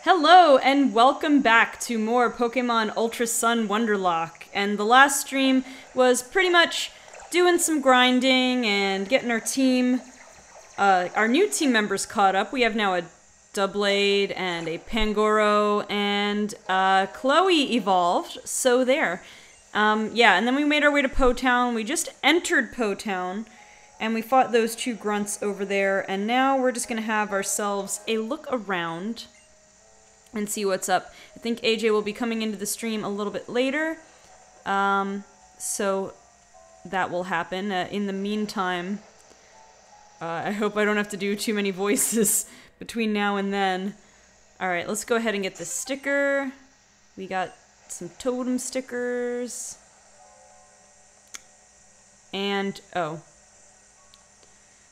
Hello and welcome back to more Pokemon Ultra Sun Wonderlocke. And the last stream was pretty much doing some grinding and getting our team, our new team members caught up. We have now a Doublade and a Pangoro and Chloe evolved, so there. Yeah, and then we made our way to Po Town. We just entered Po Town and we fought those two grunts over there, and now we're just gonna have ourselves a look around and see what's up. I think AJ will be coming into the stream a little bit later, so that will happen. In the meantime, I hope I don't have to do too many voices between now and then. Alright, let's go ahead and get this sticker. We got some totem stickers. And, oh.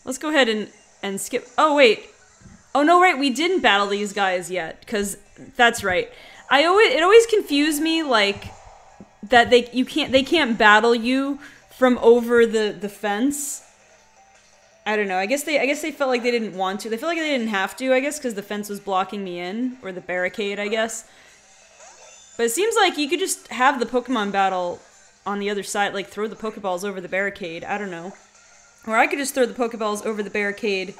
Let's go ahead and skip. Oh, wait. Oh, no, right, we didn't battle these guys yet, because that's right. It always confused me, like, that they can't battle you from over the fence. I don't know, I guess they felt like they didn't want to. They felt like they didn't have to, I guess, because the fence was blocking me in, or the barricade, I guess. But it seems like you could just have the Pokemon battle on the other side, like throw the Pokeballs over the barricade, I don't know. Or I could just throw the Pokeballs over the barricade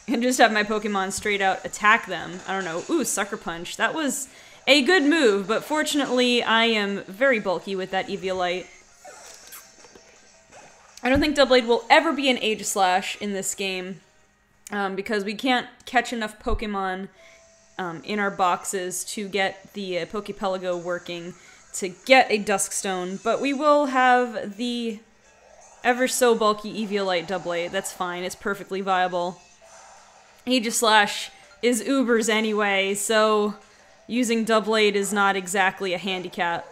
and just have my Pokemon straight out attack them. I don't know. Ooh, Sucker Punch. That was a good move, but fortunately I am very bulky with that Eviolite. I don't think Doublade will ever be an Aegislash in this game, because we can't catch enough Pokemon in our boxes to get the Pokepelago working to get a Duskstone, but we will have the ever so bulky Eviolite Doublade. That's fine. It's perfectly viable. Aegislash is Ubers anyway, so using Doublade is not exactly a handicap.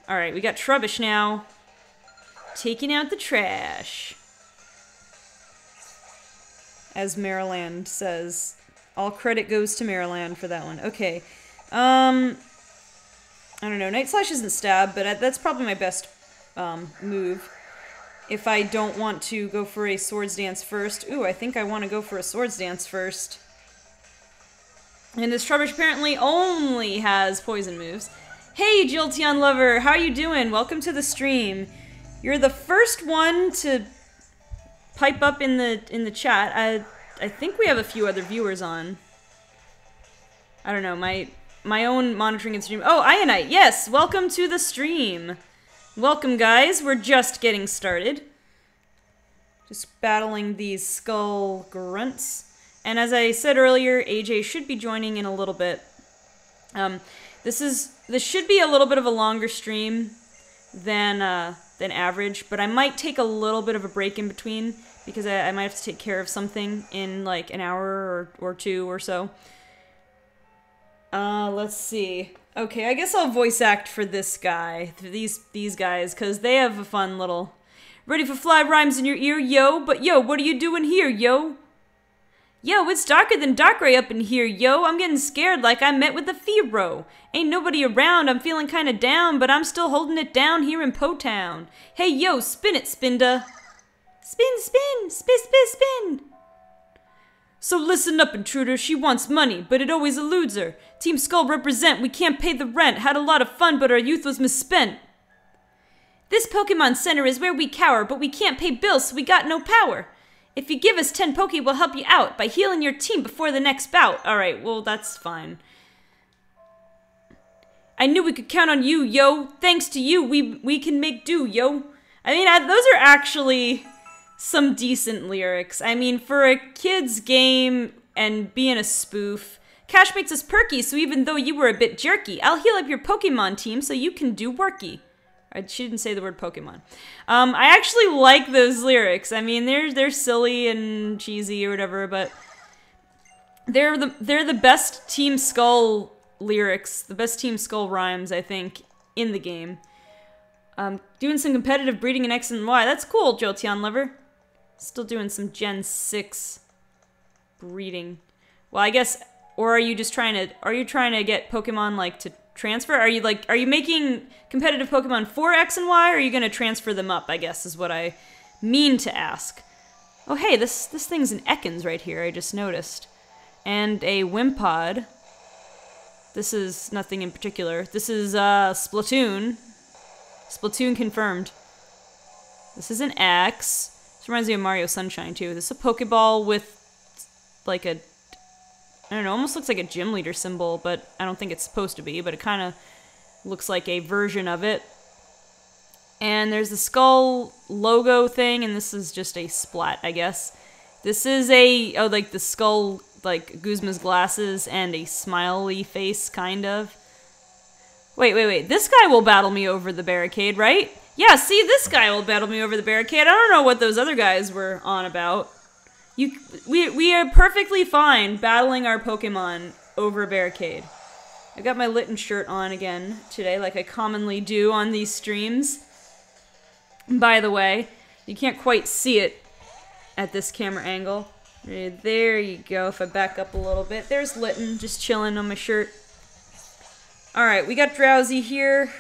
Alright, we got Trubbish now. Taking out the trash. As Maryland says. All credit goes to Maryland for that one. Okay. I don't know. Night Slash isn't stab, but that's probably my best move. If I don't want to go for a Swords Dance first. Ooh, I think I want to go for a Swords Dance first. And this Trubbish apparently only has poison moves. Hey, Jilteon Lover, how you doing? Welcome to the stream. You're the first one to pipe up in the chat. I think we have a few other viewers on. I don't know, my own monitoring and stream. Oh, Ionite, yes, welcome to the stream. Welcome, guys. We're just getting started. Just battling these skull grunts. And as I said earlier, AJ should be joining in a little bit. This should be a little bit of a longer stream than average, but I might take a little bit of a break in between because I might have to take care of something in like an hour or two or so. Let's see. Okay, I guess I'll voice act for this guy, for these guys, because they have a fun little... Ready for fly rhymes in your ear, yo? But yo, what are you doing here, yo? Yo, it's darker than Darkrai up in here, yo. I'm getting scared like I met with a Fearow. Ain't nobody around, I'm feeling kinda down, but I'm still holding it down here in Po Town. Hey, yo, spin it, Spinda. Spin, spin, spin, spin, spin. So listen up, intruder, she wants money, but it always eludes her. Team Skull represent, we can't pay the rent. Had a lot of fun, but our youth was misspent. This Pokemon Center is where we cower, but we can't pay bills, so we got no power. If you give us 10 Poke, we'll help you out by healing your team before the next bout. Alright, well, that's fine. I knew we could count on you, yo. Thanks to you, we can make do, yo. I mean, those are actually some decent lyrics. I mean, for a kid's game and being a spoof, Cash makes us perky, so even though you were a bit jerky, I'll heal up your Pokemon team so you can do worky. She didn't say the word Pokemon. I actually like those lyrics. I mean, they're silly and cheesy or whatever, but they're the best Team Skull lyrics, the best Team Skull rhymes, I think, in the game. Doing some competitive breeding in X and Y. That's cool, Jolteon Lover. Still doing some Gen 6 breeding. Well, I guess, or are you just trying to get Pokemon, like, to transfer? Are you making competitive Pokemon for X and Y, or are you gonna transfer them up, I guess, is what I mean to ask. Oh, hey, this thing's an Ekans right here, I just noticed. And a Wimpod. This is nothing in particular. This is Splatoon. Splatoon confirmed. This is an X. This reminds me of Mario Sunshine too. This is a Pokeball with like a, I don't know, almost looks like a gym leader symbol, but I don't think it's supposed to be, but it kind of looks like a version of it. And there's the skull logo thing, and this is just a splat, I guess. This is a, oh, like the skull, like Guzma's glasses and a smiley face, kind of. Wait. This guy will battle me over the barricade, right? Yeah, see, this guy will battle me over the barricade. I don't know what those other guys were on about. We are perfectly fine battling our Pokemon over a barricade. I got my Litten shirt on again today, like I commonly do on these streams. By the way, you can't quite see it at this camera angle. There you go, if I back up a little bit. There's Litten, just chilling on my shirt. Alright, we got Drowsy here.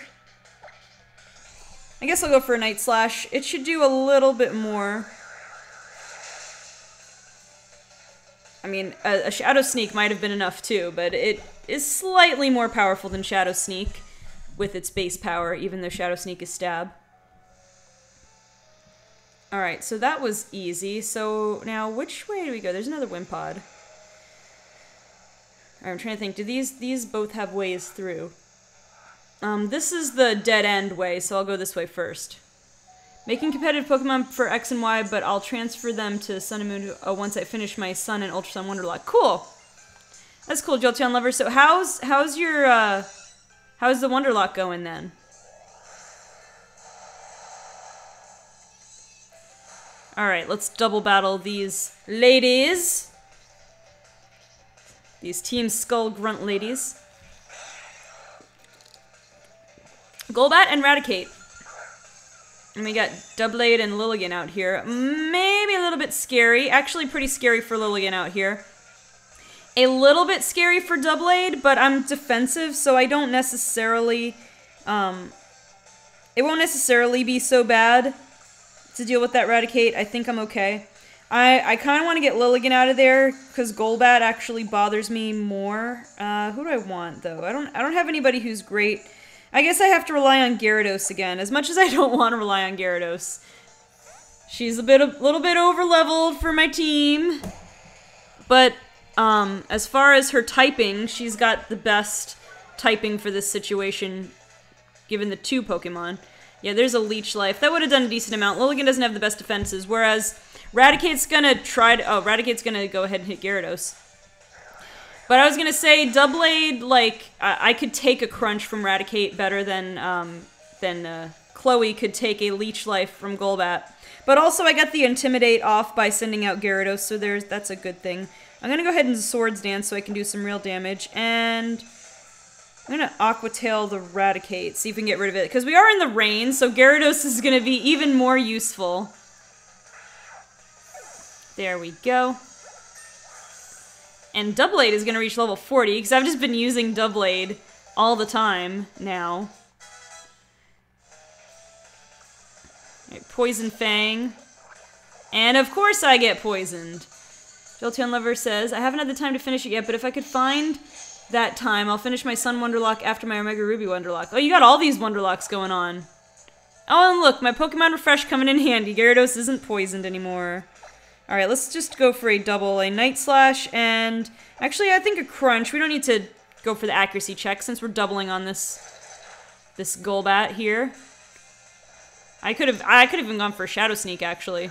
I guess I'll go for a Night Slash. It should do a little bit more. I mean, a Shadow Sneak might have been enough too, but it is slightly more powerful than Shadow Sneak with its base power, even though Shadow Sneak is stab. Alright, so that was easy. So now, which way do we go? There's another Wimpod. I'm trying to think. Do these both have ways through? This is the dead end way, so I'll go this way first. Making competitive Pokemon for X and Y, but I'll transfer them to Sun and Moon once I finish my Sun and Ultra Sun Wonderlocke. Cool! That's cool, Jolteon lover. So how's the Wonderlocke going then? Alright, let's double battle these ladies. These Team Skull Grunt ladies. Golbat and Raticate. And we got Doublade and Lilligant out here. Maybe a little bit scary. Actually pretty scary for Lilligant out here. A little bit scary for Doublade, but I'm defensive, so I don't necessarily... it won't necessarily be so bad to deal with that Raticate. I think I'm okay. I kind of want to get Lilligant out of there, because Golbat actually bothers me more. Who do I want, though? I don't have anybody who's great. I guess I have to rely on Gyarados again, as much as I don't want to rely on Gyarados. She's a little bit over-leveled for my team. But, as far as her typing, she's got the best typing for this situation, given the two Pokemon. Yeah, there's a Leech Life. That would have done a decent amount. Lilligant doesn't have the best defenses, whereas Raticate's gonna try to... Oh, Raticate's gonna go ahead and hit Gyarados. But I was gonna say, Doublade, like, I could take a Crunch from Raticate better than Chloe could take a Leech Life from Golbat. But also, I got the Intimidate off by sending out Gyarados, so that's a good thing. I'm gonna go ahead and Swords Dance so I can do some real damage, and I'm gonna Aqua Tail the Raticate, see if we can get rid of it. Because we are in the rain, so Gyarados is gonna be even more useful. There we go. And Doublade is going to reach level 40, because I've just been using Doublade all the time now. Right, Poison Fang. And of course I get poisoned. Jolteon Lover says, I haven't had the time to finish it yet, but if I could find that time, I'll finish my Sun Wonderlocke after my Omega Ruby Wonderlocke. Oh, you got all these Wonderlocks going on. Oh, and look, my Pokemon Refresh coming in handy. Gyarados isn't poisoned anymore. Alright, let's just go for a double, a Night Slash, and actually I think a Crunch. We don't need to go for the accuracy check since we're doubling on this Golbat here. I could have even gone for a Shadow Sneak, actually.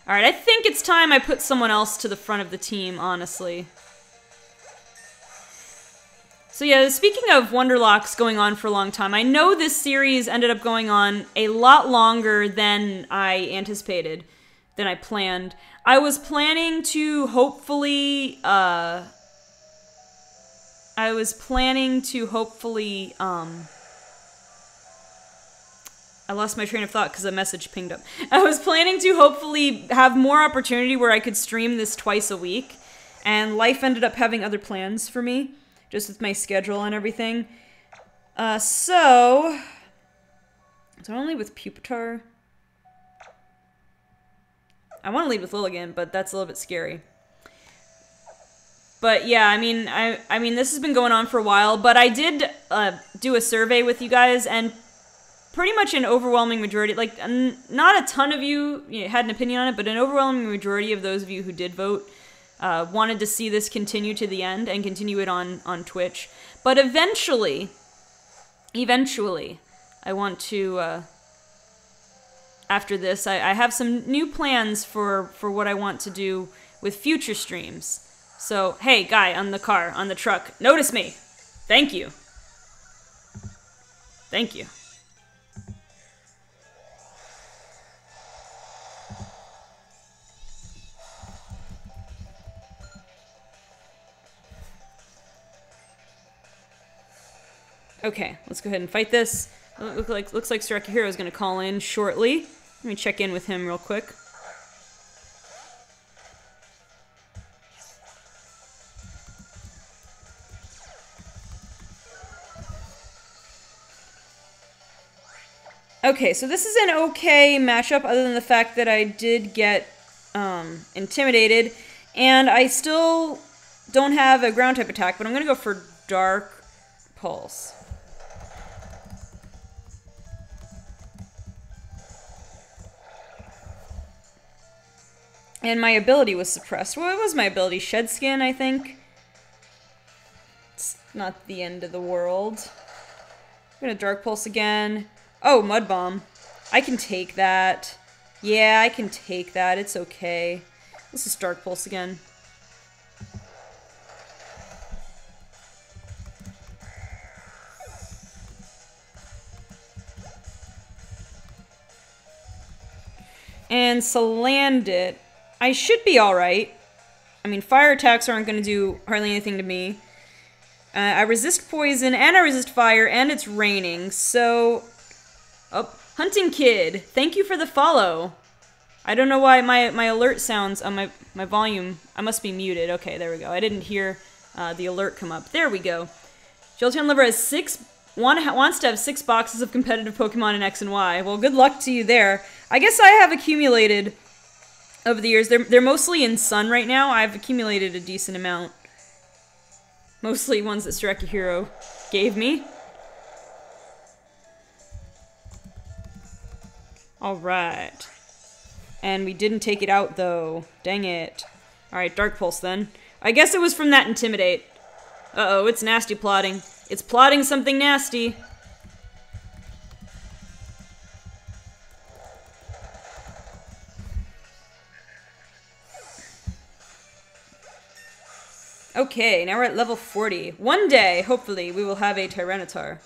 Alright, I think it's time I put someone else to the front of the team, honestly. So yeah, speaking of Wonderlocks going on for a long time, I know this series ended up going on a lot longer than I anticipated, than I planned. I was planning to hopefully, I lost my train of thought because a message pinged up. I was planning to hopefully have more opportunity where I could stream this twice a week, and life ended up having other plans for me. Just with my schedule and everything. So I'll lead with Pupitar. I want to lead with Lilligant, but that's a little bit scary. But yeah, I mean, this has been going on for a while. But I did do a survey with you guys, and pretty much an overwhelming majority, like not a ton of you, had an opinion on it, but an overwhelming majority of those of you who did vote wanted to see this continue to the end and continue it on Twitch. But eventually, I want to. After this, I have some new plans for what I want to do with future streams. So, hey, guy on the truck, notice me. Thank you. Thank you. Okay, let's go ahead and fight this. Looks like Surakihiro is going to call in shortly. Let me check in with him real quick. Okay, so this is an okay matchup other than the fact that I did get intimidated, and I still don't have a ground type attack, but I'm going to go for Dark Pulse. And my ability was suppressed. Well, it was my ability. Shed Skin, I think. It's not the end of the world. I'm gonna Dark Pulse again. Oh, Mud Bomb. I can take that. Yeah, I can take that. It's okay. Let's just Dark Pulse again. And Saland it. I should be alright. I mean, fire attacks aren't going to do hardly anything to me. I resist poison, and I resist fire, and it's raining, so... Oh, Hunting Kid, thank you for the follow. I don't know why my alert sounds on my volume. I must be muted. Okay, there we go. I didn't hear the alert come up. There we go. Jolteon Lover has wants to have 6 boxes of competitive Pokemon in X and Y. Well, good luck to you there. I guess I have accumulated... over the years. They're mostly in Sun right now. I've accumulated a decent amount. Mostly ones that Surakihiro gave me. Alright. And we didn't take it out, though. Dang it. Alright, Dark Pulse, then. I guess it was from that Intimidate. Uh-oh, it's nasty plotting. It's plotting something nasty. Okay, now we're at level 40. One day, hopefully, we will have a Tyranitar.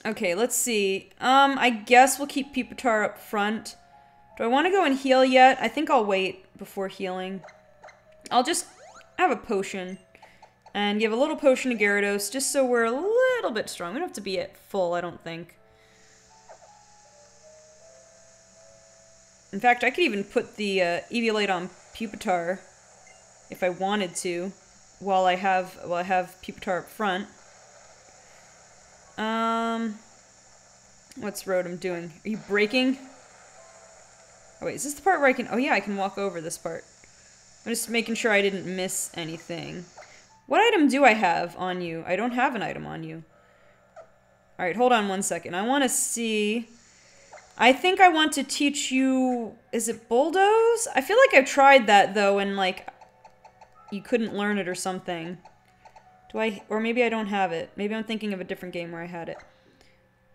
Okay, let's see. I guess we'll keep Pupitar up front. Do I want to go and heal yet? I think I'll wait before healing. I'll just have a potion. And give a little potion to Gyarados, just so we're a little bit strong. We don't have to be at full, I don't think. In fact, I could even put the Eviolite on Pupitar if I wanted to, while I have Pupitar up front. What's Rotom doing? Are you breaking? Oh wait, is this the part where I can... Oh yeah, I can walk over this part. I'm just making sure I didn't miss anything. What item do I have on you? I don't have an item on you. Alright, hold on one second. I want to see... I think I want to teach you... Is it Bulldoze? I feel like I've tried that, though, and, like, you couldn't learn it or something. Do I... Or maybe I don't have it. Maybe I'm thinking of a different game where I had it.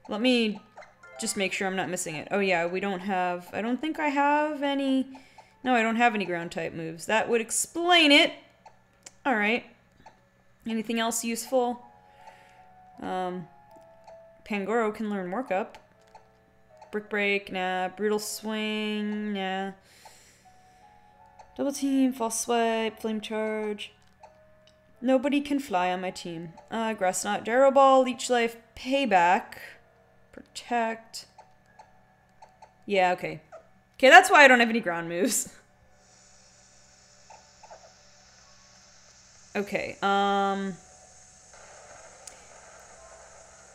Let me just make sure I'm not missing it. Oh, yeah, we don't have... I don't think I have any... No, I don't have any ground-type moves. That would explain it. Alright. Anything else useful? Pangoro can learn Work Up. Brick Break, nah. Brutal Swing, nah. Double Team, False Swipe, Flame Charge. Nobody can fly on my team. Grass Knot, Gyro Ball, Leech Life, Payback, Protect. Yeah, okay. Okay, that's why I don't have any ground moves. Okay,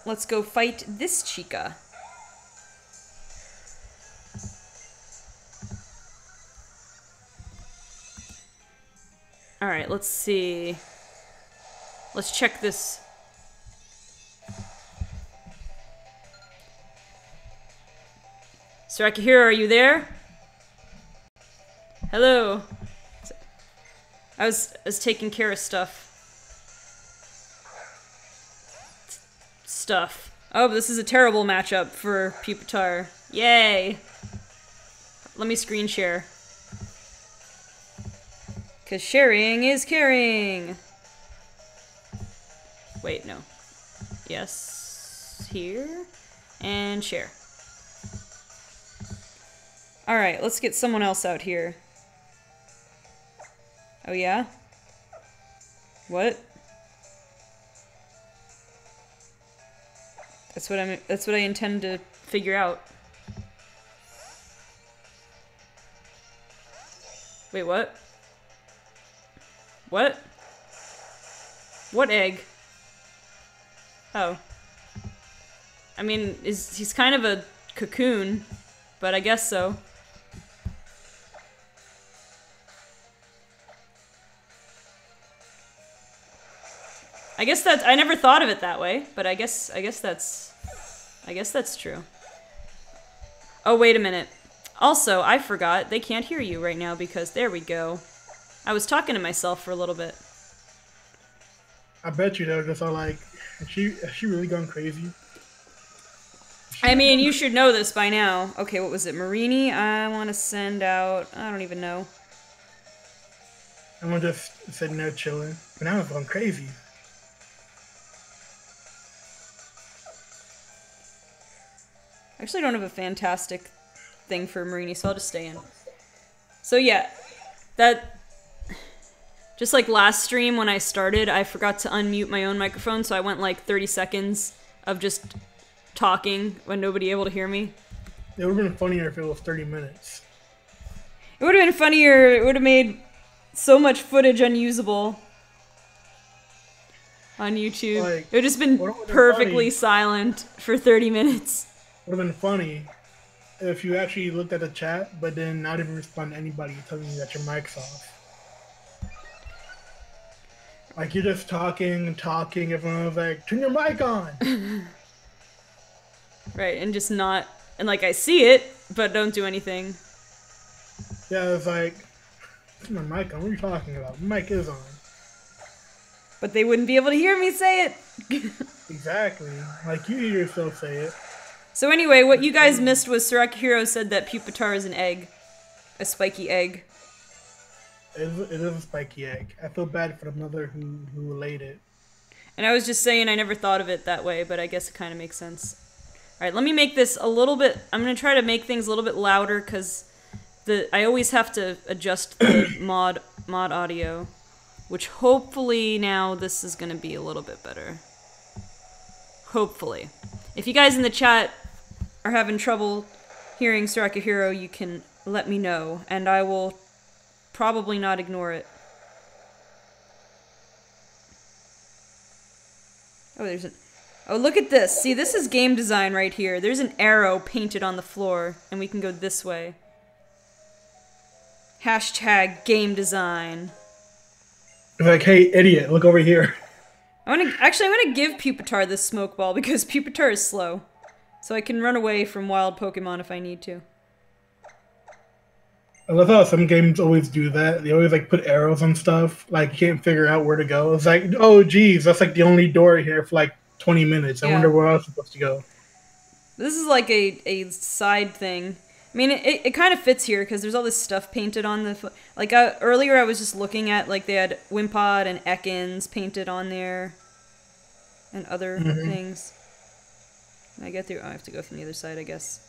let's go fight this Chica. Alright, let's see. Let's check this. Sarakahiro, are you there? Hello. I was taking care of stuff. Oh, this is a terrible matchup for Pupitar. Yay! Let me screen share. Cause sharing is caring! Wait, no. Yes. Here. And share. Alright, let's get someone else out here. Oh yeah? What? That's what I intend to figure out. Wait, what? What? What egg? Oh. I mean, he's kind of a cocoon, but I guess so. I guess that's, I never thought of it that way, but I guess that's true. Oh, wait a minute. Also, I forgot, they can't hear you right now because, there we go. I was talking to myself for a little bit. I bet you they're just all like, is she really gone crazy? I mean, you should know this by now. Okay, what was it? Marini, I want to send out, I don't even know. I'm just sitting there chilling, but now I'm going crazy. I actually don't have a fantastic thing for Marini, so I'll just stay in. So yeah, that... Just like last stream when I started, I forgot to unmute my own microphone, so I went like 30 seconds of just talking when nobody able to hear me. It would have been funnier if it was 30 minutes. It would have been funnier, it would have made so much footage unusable on YouTube. Like, it would have just been perfectly silent for 30 minutes. It would have been funny if you actually looked at the chat, but then not even respond to anybody telling you that your mic's off. Like, you're just talking and talking, everyone was like, turn your mic on! Right, and just not... And, like, I see it, but don't do anything. Yeah, it's like, turn my mic on, what are you talking about? My mic is on. But they wouldn't be able to hear me say it! Exactly. Like, you hear yourself say it. So anyway, what you guys missed was Sarakahiro said that Pupitar is an egg. A spiky egg. It is a spiky egg. I feel bad for the mother who laid it. And I was just saying I never thought of it that way, but I guess it kind of makes sense. Alright, let me make this a little bit... I'm going to try to make things a little bit louder, because I always have to adjust the mod audio. Which hopefully now this is going to be a little bit better. Hopefully. If you guys in the chat are having trouble hearing Sarakahiro, you can let me know, and I will probably not ignore it. Oh, there's an... Oh, look at this. See, this is game design right here. There's an arrow painted on the floor, and we can go this way. Hashtag game design. Like, hey, idiot, look over here. Actually, I'm gonna give Pupitar this smoke ball, because Pupitar is slow. So I can run away from wild Pokemon if I need to. I love how some games always do that. They always, like, put arrows on stuff. Like, you can't figure out where to go. It's like, oh, geez, that's, like, the only door here for, like, 20 minutes. I wonder where else I'm supposed to go. This is, like, a side thing. I mean, it kind of fits here, because there's all this stuff painted on the... Like, earlier I was just looking at, like, they had Wimpod and Ekans painted on there. And other things. Can I get through? Oh, I have to go from the other side, I guess.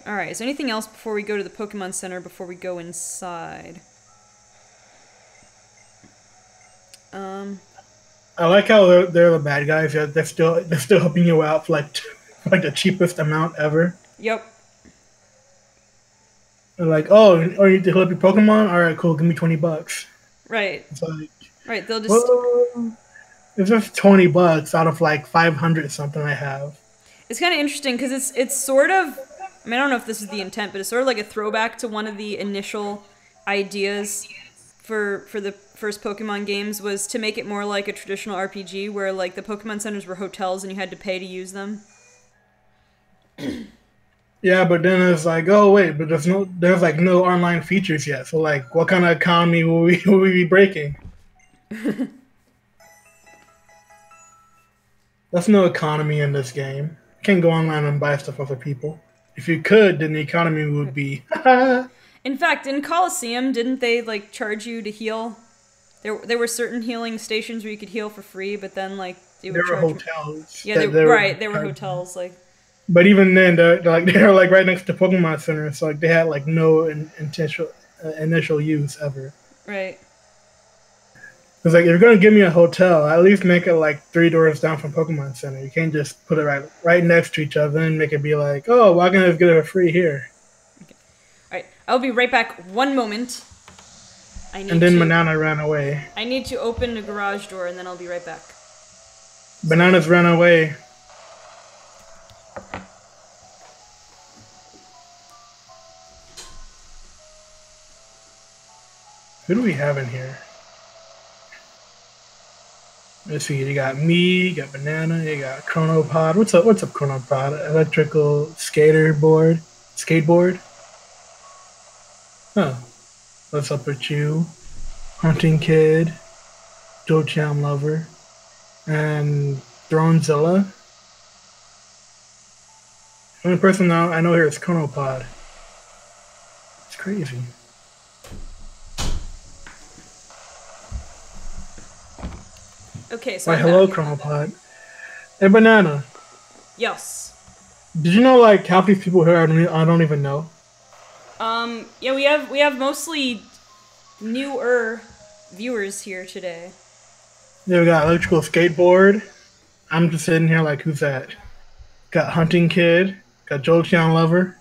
Alright, is there anything else before we go to the Pokemon Center, before we go inside? I like how they're the bad guys. They're still helping you out for, like the cheapest amount ever. Yep. They're like, oh, you need to help your Pokemon? Alright, cool, give me $20. Right. It's like, right, they'll just... Well, it's just $20 out of like 500 something I have. It's kind of interesting because it's sort of... I mean, I don't know if this is the intent, but it's sort of like a throwback to one of the initial ideas for the first Pokemon games was to make it more like a traditional RPG where like the Pokemon centers were hotels and you had to pay to use them. Yeah, but then it's like, oh wait, but there's like no online features yet. So like, what kind of economy will we be breaking? There's no economy in this game. You can't go online and buy stuff off of people. If you could, then the economy would be. In fact, in Coliseum, didn't they like charge you to heal? There were certain healing stations where you could heal for free, but then like there were hotels. Yeah, they were hotels like. But even then, they're like right next to Pokemon Center, so like they had like no initial use ever. Right. It's like if you're gonna give me a hotel, at least make it like 3 doors down from Pokemon Center. You can't just put it right next to each other and make it be like, oh, why can't I just get it for free here? Okay. All right, I'll be right back. One moment. And then Banana ran away. I need to open the garage door, and then I'll be right back. Bananas ran away. Who do we have in here? Let's see. You got me. You got Banana. You got Chronopod. What's up, Chronopod? Electrical skateboard. Huh. What's up with you? Hunting Kid. Joe-chan Lover. And Thronezilla. The only person now I know here is Chronopod. It's crazy. Okay, so hello, Chronopod. Hey, Banana. Yes. Did you know like half these people here I don't even know? Yeah, we have mostly newer viewers here today. Yeah, we got Electrical Skateboard. I'm just sitting here like, who's that? Got Hunting Kid. Got Joe-chan Lover.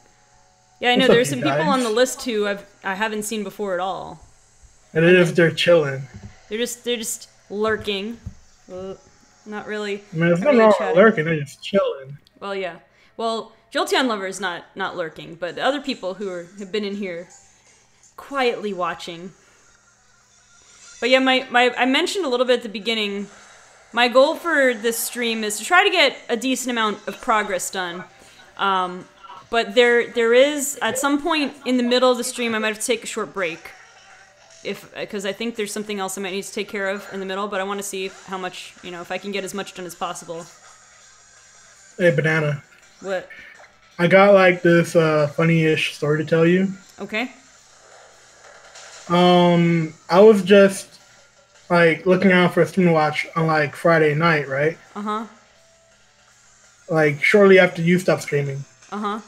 Yeah, I know there's some people on the list who I haven't seen before at all. And they're chilling. They're just lurking. Not really. I mean, there's nothing wrong with lurking. They're just chilling. Well, yeah. Well, Jolteon Lover is not lurking, but the other people have been in here quietly watching. But yeah, I mentioned a little bit at the beginning, my goal for this stream is to try to get a decent amount of progress done. But there is, at some point in the middle of the stream, I might have to take a short break. Because I think there's something else I might need to take care of in the middle, but I want to see how much, if I can get as much done as possible. Hey, Banana. What? I got like this funny-ish story to tell you. Okay. I was just like looking out for a stream to watch on like Friday night, right? Uh-huh. Like shortly after you stopped streaming. Uh-huh.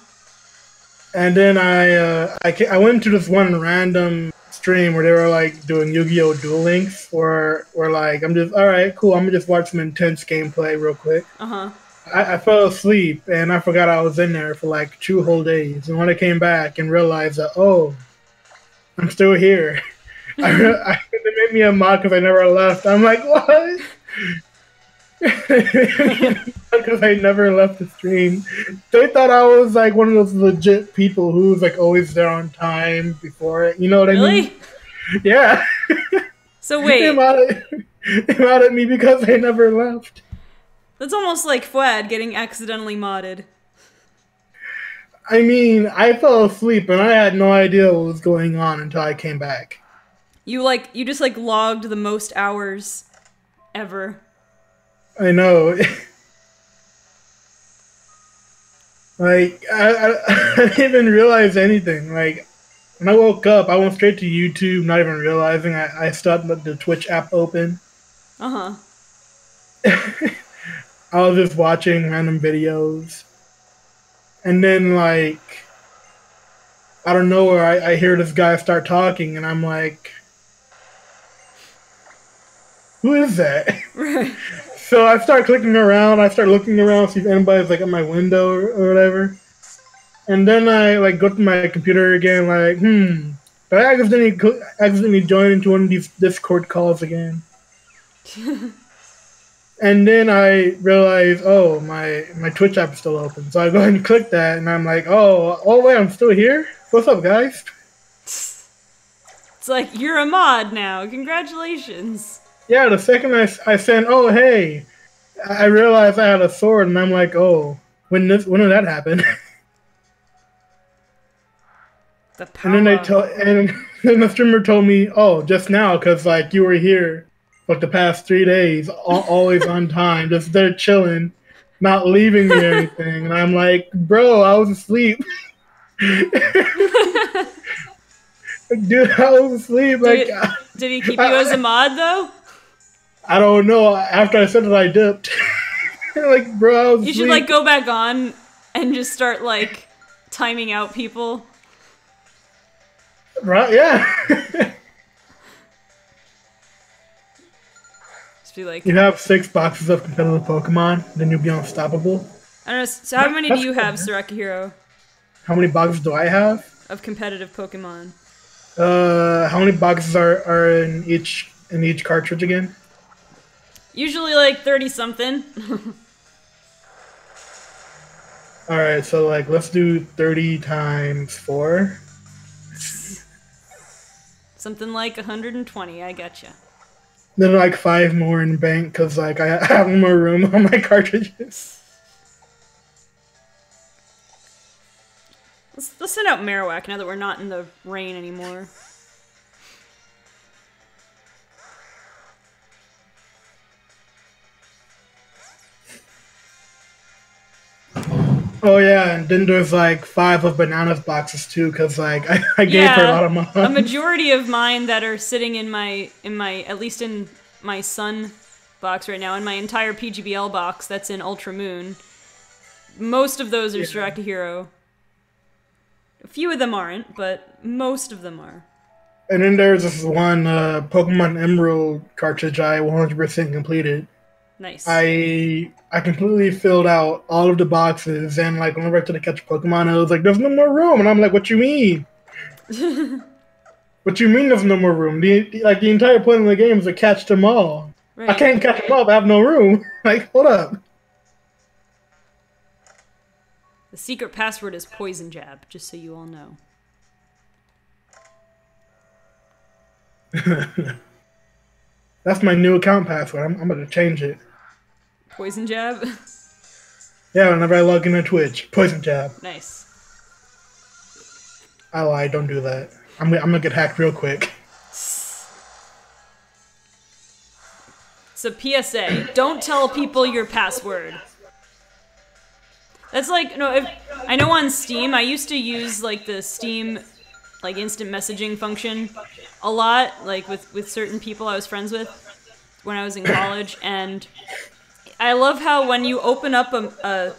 And then I went to this one random stream where they were like doing Yu-Gi-Oh! Duel Links, or like I'm just alright, cool, I'm gonna just watch some intense gameplay real quick. Uh-huh. I fell asleep and I forgot I was in there for like 2 whole days. And when I came back and realized that, oh, I'm still here. They made me a mod because I never left. I'm like, what? Because I never left the stream. They thought I was like one of those legit people who was like always there on time before it. You know what I mean? Yeah. So wait. They mad at me because I never left. That's almost like Fwad getting accidentally modded. I mean, I fell asleep and I had no idea what was going on until I came back. You just like logged the most hours ever. I know. Like, I didn't even realize anything. Like, when I woke up, I went straight to YouTube, not even realizing I started the Twitch app open. Uh-huh. I was just watching random videos. And then, like, out of nowhere, I hear this guy start talking, and I'm like, who is that? Right. So I start clicking around. I start looking around, see if anybody's like at my window or whatever. And then I like go to my computer again, like, did I accidentally join into one of these Discord calls again? And then I realize, oh, my Twitch app is still open. So I go ahead and click that, and I'm like, oh wait, I'm still here? What's up, guys? It's like, you're a mod now. Congratulations. Yeah, the second I sent, oh, hey, I realized I had a sword, and I'm like, oh, when did that happen? The power. And then the streamer told me, oh, just now, because, like, you were here, like, the past 3 days, always on time, just there chilling, not leaving me or anything. And I'm like, bro, I was asleep. Dude, I was asleep. Did he keep you as a mod, though? I don't know. After I said it, I dipped. Like, bro, I was asleep. You should, like, go back on and just start, like, timing out people. Right, yeah. Just be like... You have 6 boxes of competitive Pokemon, then you'll be unstoppable. I don't know, so how many do you have, Sarakahiro? How many boxes do I have? Of competitive Pokemon. How many boxes are in each cartridge again? Usually like 30-something. Alright, so like let's do 30 times 4. Something like 120, I gotcha. Then like 5 more in the bank because like I have more room on my cartridges. Let's send out Marowak now that we're not in the rain anymore. Oh yeah, and then there's like 5 of Bananas boxes too, because like I gave her a lot of money. A majority of mine that are sitting in my at least in my Sun box right now, in my entire PGBL box that's in Ultra Moon. Most of those are Sarakahiro. A few of them aren't, but most of them are. And then there's this one Pokemon Emerald cartridge I 100% completed. Nice. I completely filled out all of the boxes, and like whenever I tried to catch Pokemon, I was like, "There's no more room," and I'm like, "What you mean? What you mean there's no more room? The entire point of the game is to catch them all. Right. I can't catch them all if I have no room. Like, hold up." The secret password is Poison Jab, just so you all know. That's my new account password. I'm going to change it. Poison Jab? Yeah, whenever I log into Twitch. Poison Jab. Nice. I lied. Don't do that. I'm going to get hacked real quick. So PSA, don't tell people your password. That's like, no, I know on Steam, I used to use like the Steam like instant messaging function a lot, like with certain people I was friends with when I was in college, and I love how when you open up a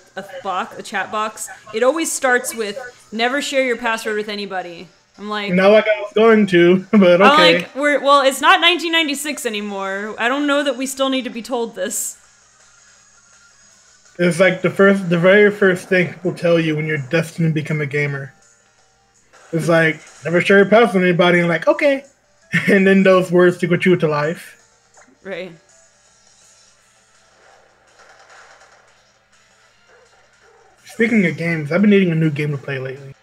chat box, it always starts with never share your password with anybody. I'm like, not like I was going to, but okay. Like, well, it's not 1996 anymore. I don't know that we still need to be told this. It's like the very first thing people tell you when you're destined to become a gamer. It's like, never share your password with anybody, and like, okay. And then those words stick with you to life. Right. Speaking of games, I've been needing a new game to play lately.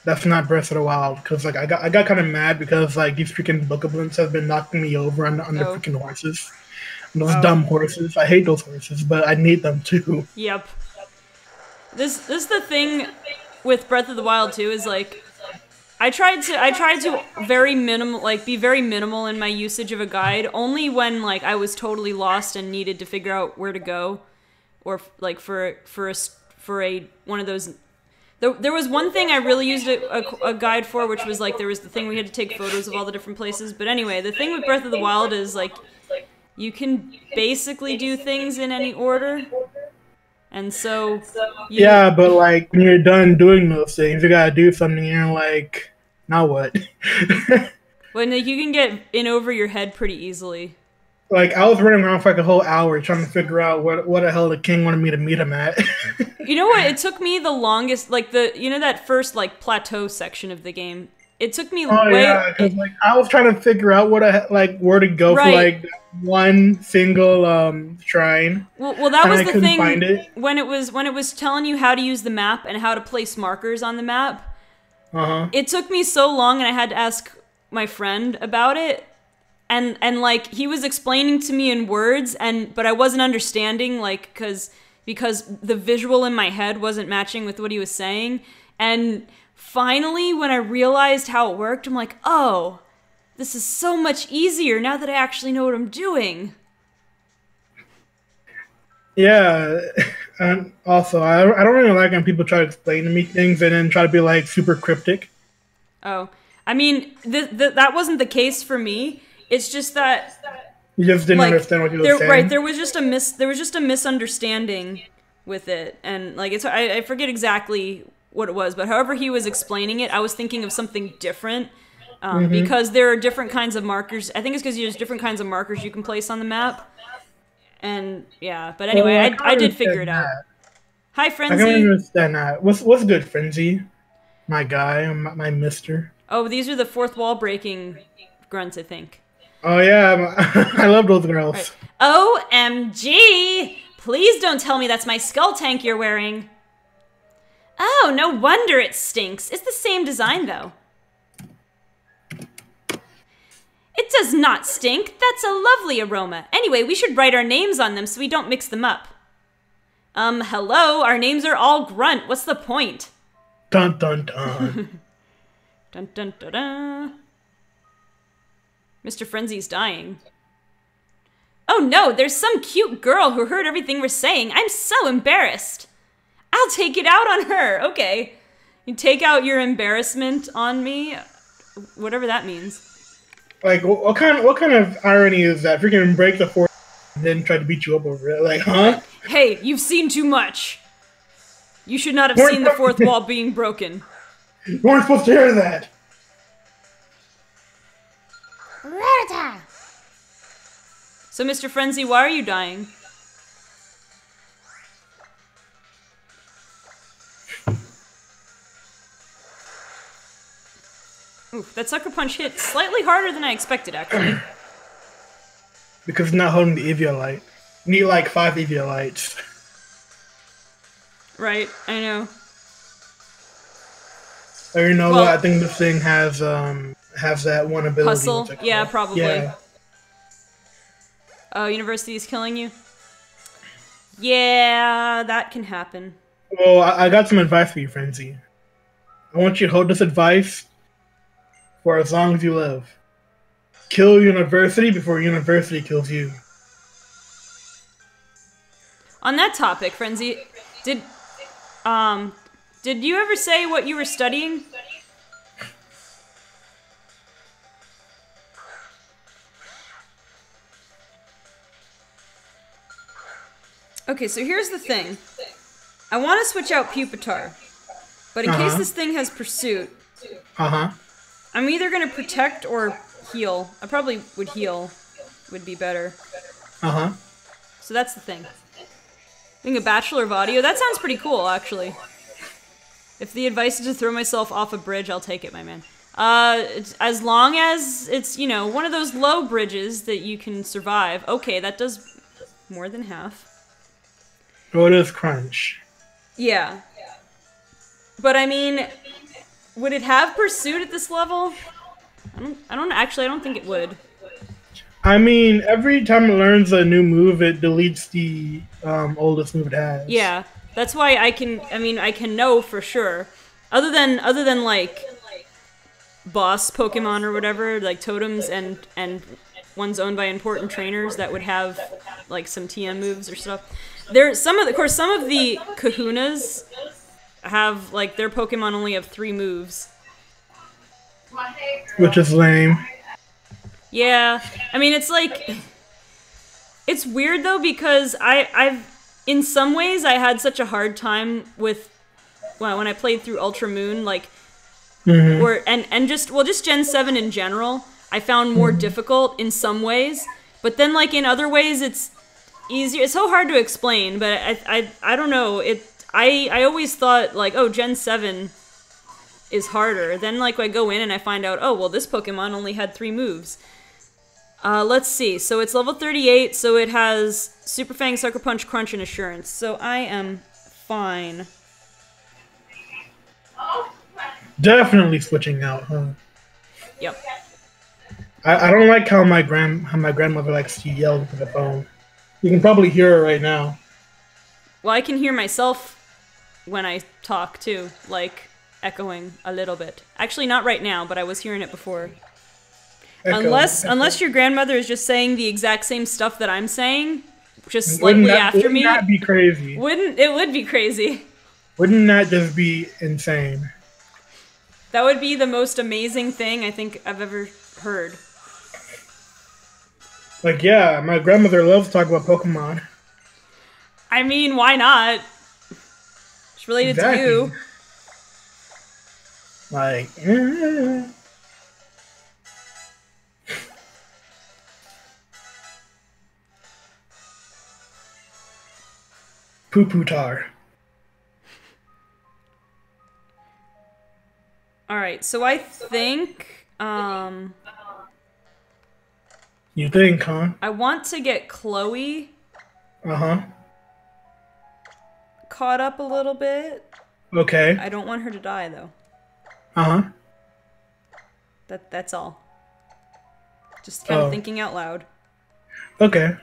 That's not Breath of the Wild, because like I got kind of mad because like these freaking bokoblins have been knocking me over on the freaking horses. Those dumb horses. I hate those horses, but I need them too. Yep. This is the thing with Breath of the Wild too, is like I tried to very minimal, like be very minimal in my usage of a guide, only when like I was totally lost and needed to figure out where to go, or like for one of those. There was one thing I really used a guide for, which was like there was the thing we had to take photos of all the different places. But anyway, the thing with Breath of the Wild is like you can basically do things in any order. And so... yeah, but like, when you're done doing those things, you gotta do something, and you're like, now what? When like, you can get in over your head pretty easily. Like, I was running around for like a whole hour trying to figure out what the hell the king wanted me to meet him at. You know what? It took me the longest, like you know that first like plateau section of the game? It took me yeah, because like I was trying to figure out where to go for like one single shrine. Well, that was the thing when it was telling you how to use the map and how to place markers on the map. It took me so long, and I had to ask my friend about it, and like he was explaining to me in words, but I wasn't understanding, like, because the visual in my head wasn't matching with what he was saying. And finally, when I realized how it worked, I'm like, oh, this is so much easier now that I actually know what I'm doing. Yeah, and also I don't really like when people try to explain to me things and then try to be like super cryptic. Oh, I mean, that wasn't the case for me. It's just that You just didn't understand what you were saying. Right, there was just a misunderstanding with it, and like I forget exactly what it was, but however he was explaining it, I was thinking of something different. Because there are different kinds of markers. I think it's because there's different kinds of markers you can place on the map. And yeah, but anyway, I did figure it out. Hi, Frenzy. I can understand that. What's good, Frenzy? My guy, my mister. Oh, these are the fourth wall breaking grunts, I think. Oh yeah, I love those girls. Right. OMG! Please don't tell me that's my skull tank you're wearing. Oh, no wonder it stinks. It's the same design, though. It does not stink. That's a lovely aroma. Anyway, we should write our names on them so we don't mix them up. Hello, our names are all grunt. What's the point? Dun dun dun. Dun dun dun dun. Mr. Frenzy's dying. Oh no, there's some cute girl who heard everything we're saying. I'm so embarrassed. I'll take it out on her. Okay. You take out your embarrassment on me? Whatever that means. Like, what kind of irony is that? Freaking break the fourth and then try to beat you up over it. Like, huh? Hey, you've seen too much. You should not have seen the fourth wall being broken. You weren't supposed to hear that. So, Mr. Frenzy, why are you dying? Oof, that sucker punch hit slightly harder than I expected, actually. Because it's not holding the Eviolite. You need like 5 Eviolites. Right, I know. Or you know what? I think this thing has that one ability. Hustle? Yeah, probably. Yeah. Oh, university's killing you? Yeah, that can happen. Well, I got some advice for you, Frenzy. I want you to hold this advice for as long as you live. Kill university before university kills you. On that topic, Frenzy, did you ever say what you were studying? Okay, so here's the thing. I want to switch out Pupitar, but in case this thing has pursuit, I'm either going to protect or heal. I probably would heal, would be better. So that's the thing. Being a Bachelor of Audio, that sounds pretty cool, actually. If the advice is to throw myself off a bridge, I'll take it, my man. As long as it's, you know, one of those low bridges that you can survive. Okay, that does more than half. Oh, it is crunch. Yeah. But I mean, would it have pursuit at this level? I don't think it would. I mean, every time it learns a new move, it deletes the oldest move it has. Yeah, that's why I can know for sure. Other than like boss Pokemon or whatever, like totems and ones owned by important trainers that would have like some TM moves or stuff. There's some of the Kahunas have like their Pokemon only have 3 moves. Which is lame. Yeah, I mean it's like it's weird though because I've in some ways I had such a hard time with when I played through Ultra Moon, like just Gen 7 in general, I found more difficult in some ways, but then like in other ways it's easier. It's so hard to explain, but I don't know. I always thought like, oh, Gen 7 is harder. Then like I go in and I find out, oh well, this Pokemon only had 3 moves. Let's see. So it's level 38, so it has Super Fang, Sucker Punch, Crunch, and Assurance. So I am fine. Definitely switching out, huh? Yep. I don't like how my grandmother likes to yell into the phone. You can probably hear her right now. Well, I can hear myself when I talk too, like echoing a little bit. Actually, not right now, but I was hearing it before. Unless your grandmother is just saying the exact same stuff that I'm saying, just slightly after me. Wouldn't that be crazy? It would be crazy. Wouldn't that just be insane? That would be the most amazing thing I think I've ever heard. Like, yeah, my grandmother loves to talk about Pokemon. I mean, why not? It's related to you. Like, Poo-poo tar. Alright, so I think, You think, huh? I want to get Chloe Uh-huh. caught up a little bit. Okay. I don't want her to die, though. Uh-huh. That's all. Just kind of thinking out loud. Okay.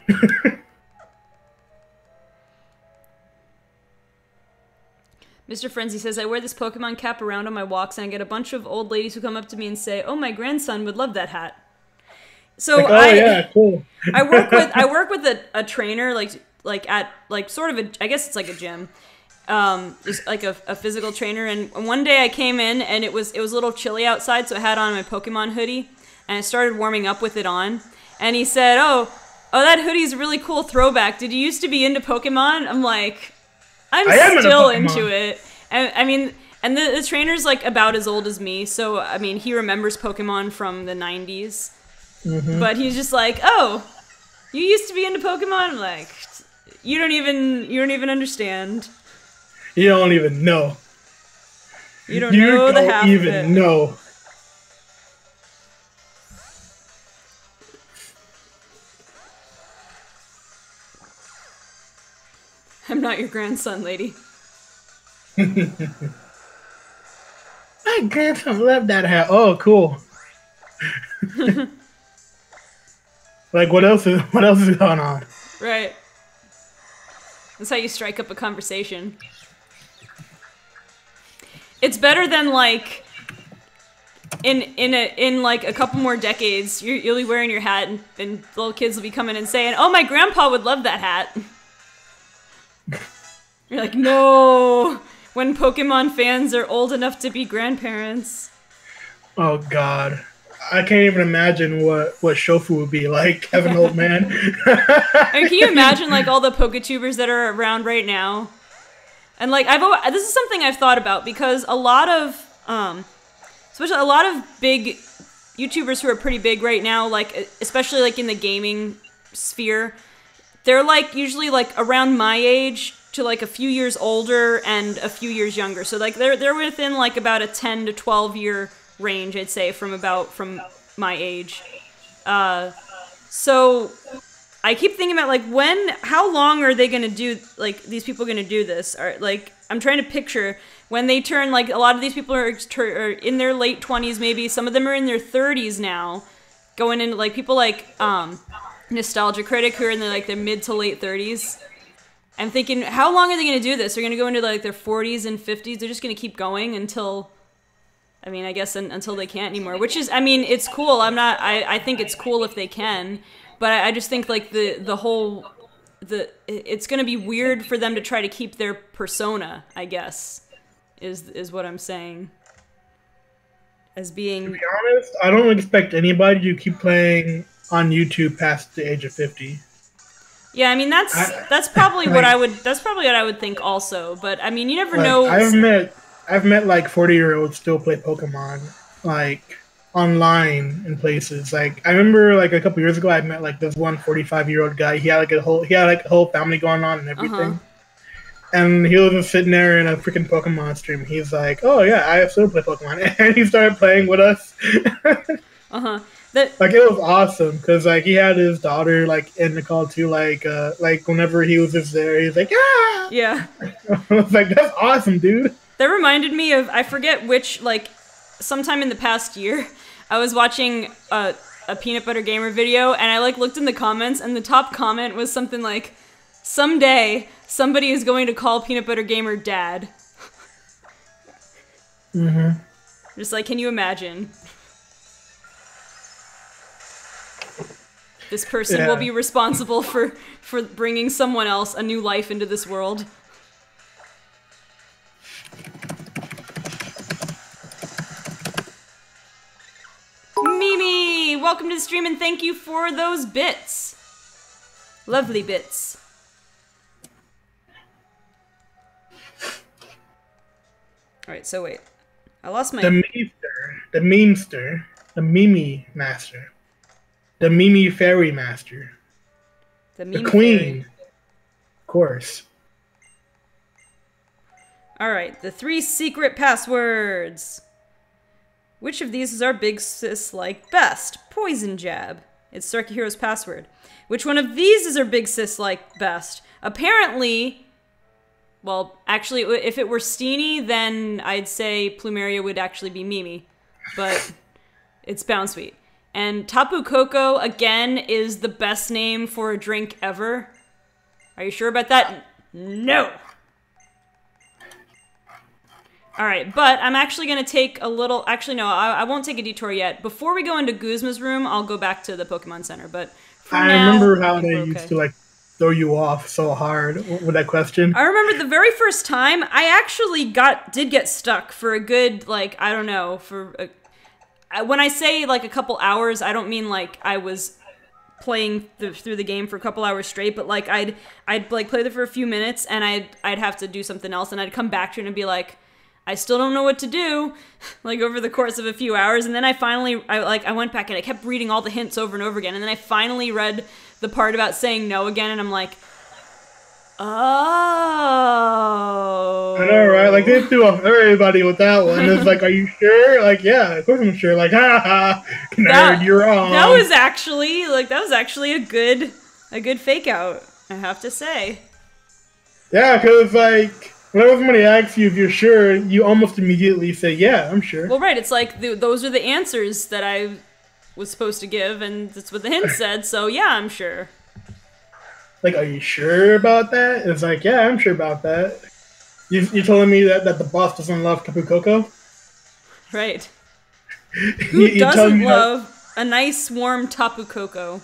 Mr. Frenzy says, I wear this Pokemon cap around on my walks, and I get a bunch of old ladies who come up to me and say, "Oh, my grandson would love that hat." So like, yeah, cool. I work with a trainer, like at sort of I guess it's like a gym, just like a physical trainer. And one day I came in and it was a little chilly outside, so I had on my Pokemon hoodie, and I started warming up with it on. And he said, "Oh, that hoodie's a really cool throwback. Did you used to be into Pokemon?" I'm like, I'm still into it. And I mean, and the trainer's like about as old as me, so I mean, he remembers Pokemon from the 90s. Mm-hmm. But he's just like, "Oh, you used to be into Pokemon?" I'm like, you don't even understand. You don't even know. You don't know the half of it. You don't even know. I'm not your grandson, lady. My grandson loved that hat. Oh, cool. Like, what else is going on? Right. That's how you strike up a conversation. It's better than like in like a couple more decades, you'll be wearing your hat and little kids will be coming and saying, "Oh, my grandpa would love that hat." You're like, no. When Pokemon fans are old enough to be grandparents. Oh God. I can't even imagine what Shofu would be like, have an old man. And can you imagine like all the Poketubers that are around right now? And like this is something I've thought about because a lot of especially a lot of big YouTubers who are pretty big right now, like especially like in the gaming sphere, they're like usually like around my age to like a few years older and a few years younger. So like they're within like about a 10 to 12 year range, I'd say, from my age. So I keep thinking about like how long are they gonna do, like these people gonna do this? Or like I'm trying to picture when they turn, like a lot of these people are in their late 20s, maybe some of them are in their 30s now, going into like people like Nostalgia Critic who are in their mid to late 30s. I'm thinking, how long are they gonna do this? They're gonna go into like their 40s and 50s. They're just gonna keep going until, I mean, I guess until they can't anymore, which is, I mean, it's cool. I think it's cool if they can, but I just think like it's going to be weird for them to try to keep their persona, I guess, is what I'm saying. As being... To be honest, I don't expect anybody to keep playing on YouTube past the age of 50. Yeah, I mean, that's probably what I would think also, but I mean, you never know. I've met like 40-year-olds still play Pokemon, like online in places. Like I remember like a couple years ago, I met like this one 45-year-old guy. He had a whole family going on and everything. And he was just sitting there in a freaking Pokemon stream. He's like, "Oh yeah, I still play Pokemon," and he started playing with us. Like it was awesome because like he had his daughter like in the call too. Like whenever he was just there, he's like, "Ah!" Yeah. I was like, "That's awesome, dude." That reminded me of, I forget which, like, sometime in the past year, I was watching a a Peanut Butter Gamer video, and I like looked in the comments, and the top comment was something like, "Someday somebody is going to call Peanut Butter Gamer Dad." Just like, can you imagine? This person will be responsible for bringing someone else a new life into this world. Mimi, welcome to the stream and thank you for those bits. Lovely bits. Alright, so wait. I lost my... The memester, the memester, the Mimi Master, the Mimi Fairy Master, the Queen, Fairy. Of course. Alright, the 3 secret passwords. Which of these is our big sis like best? Poison jab. It's Circuhero's password. Which one of these is our big sis like best? Apparently, well, actually, if it were Steenie, then I'd say Plumeria would actually be Mimi. But it's Bounsweet. And Tapu Koko, again, is the best name for a drink ever. Are you sure about that? No! Alright, but I'm actually going to take a little... Actually, no, I won't take a detour yet. Before we go into Guzma's room, I'll go back to the Pokemon Center, but for I now, remember how they used to, like, throw you off so hard with that question. I remember the very first time, I actually did get stuck for a good, like, I don't know, when I say, like, a couple hours, I don't mean, like, I was playing through the game for a couple hours straight, but, like, I'd like, play there for a few minutes, and I'd have to do something else, and I'd come back to it and be like, I still don't know what to do, like, over the course of a few hours, and then I went back and I kept reading all the hints over and over again, and then I finally read the part about saying no again, and I'm like, oh. I know, right? Like, they threw off everybody with that one. It's like, are you sure? Like, yeah, of course I'm sure. Like, ha ha, nerd, you're wrong. That was actually a good fake out, I have to say. Yeah, because, like, whenever somebody asks you if you're sure, you almost immediately say, yeah, I'm sure. Well, right, it's like, those are the answers that I was supposed to give, and that's what the hint said, so yeah, I'm sure. Like, are you sure about that? It's like, yeah, I'm sure about that. You're telling me that the boss doesn't love Tapu Koko? Right. Who doesn't love a nice, warm Tapu Koko?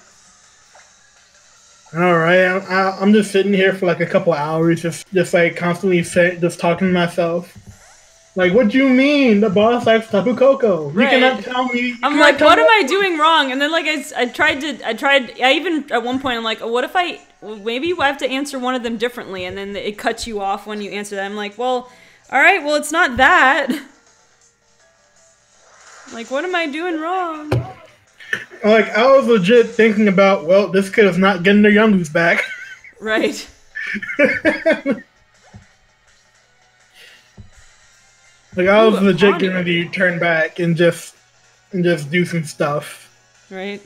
Alright, I'm just sitting here for like a couple hours, just like constantly just talking to myself. Like, what do you mean the boss likes Tapu Koko? Right. You cannot tell me. I'm like, what am I doing wrong? And then like I even at one point I'm like, oh, what if maybe I have to answer one of them differently, and then it cuts you off when you answer that. I'm like, well, alright, well, it's not that. Like, what am I doing wrong? Like, I was legit thinking about, well, this kid is not getting their youngies back. Right. Like, I was legit getting ready to turn back and just do some stuff. Right.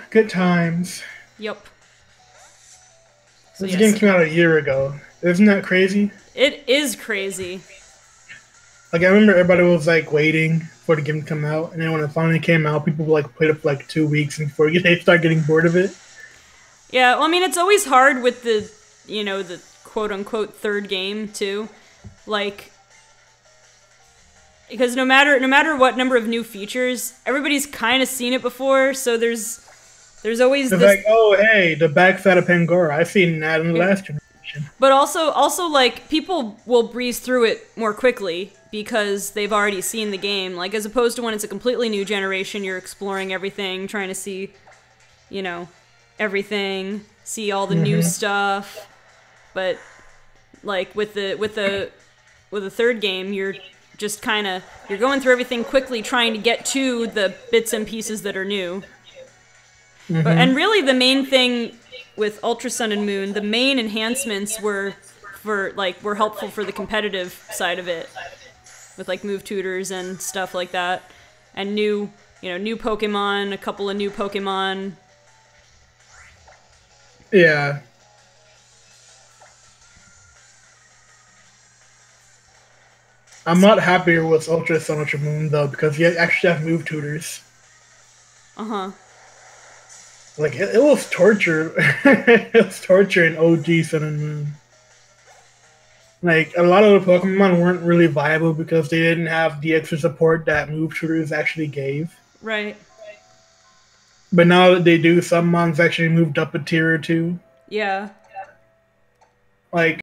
Good times. Yep. This game came out a year ago. Isn't that crazy? It is crazy. Like, I remember everybody was, like, waiting for the game to come out, and then when it finally came out, people, like, played it for, like, 2 weeks before they start getting bored of it. Yeah, well, I mean, it's always hard with the, you know, the quote-unquote third game, too. Like, because no matter what number of new features, everybody's kind of seen it before, so there's always it's this... like, oh, hey, the backside of Pangoro. I've seen that in the last generation. But also, like, people will breeze through it more quickly because they've already seen the game. Like, as opposed to when it's a completely new generation, you're exploring everything, trying to see, you know, everything, see all the new stuff. But, like, with the third game, you're just you're going through everything quickly, trying to get to the bits and pieces that are new. And really, the main thing with Ultra Sun and Moon, the main enhancements were helpful for the competitive side of it, with like move tutors and stuff like that, and new Pokemon, a couple of new Pokemon. Yeah. I'm not happier with Ultra Sun, Ultra Moon though, because you actually have move tutors. Uh-huh. Like it was torture. It was torture in OG Sun and Moon. Like a lot of the Pokemon weren't really viable because they didn't have the extra support that move tutors actually gave. Right. But now that they do, some mons actually moved up a tier or two. Yeah. Like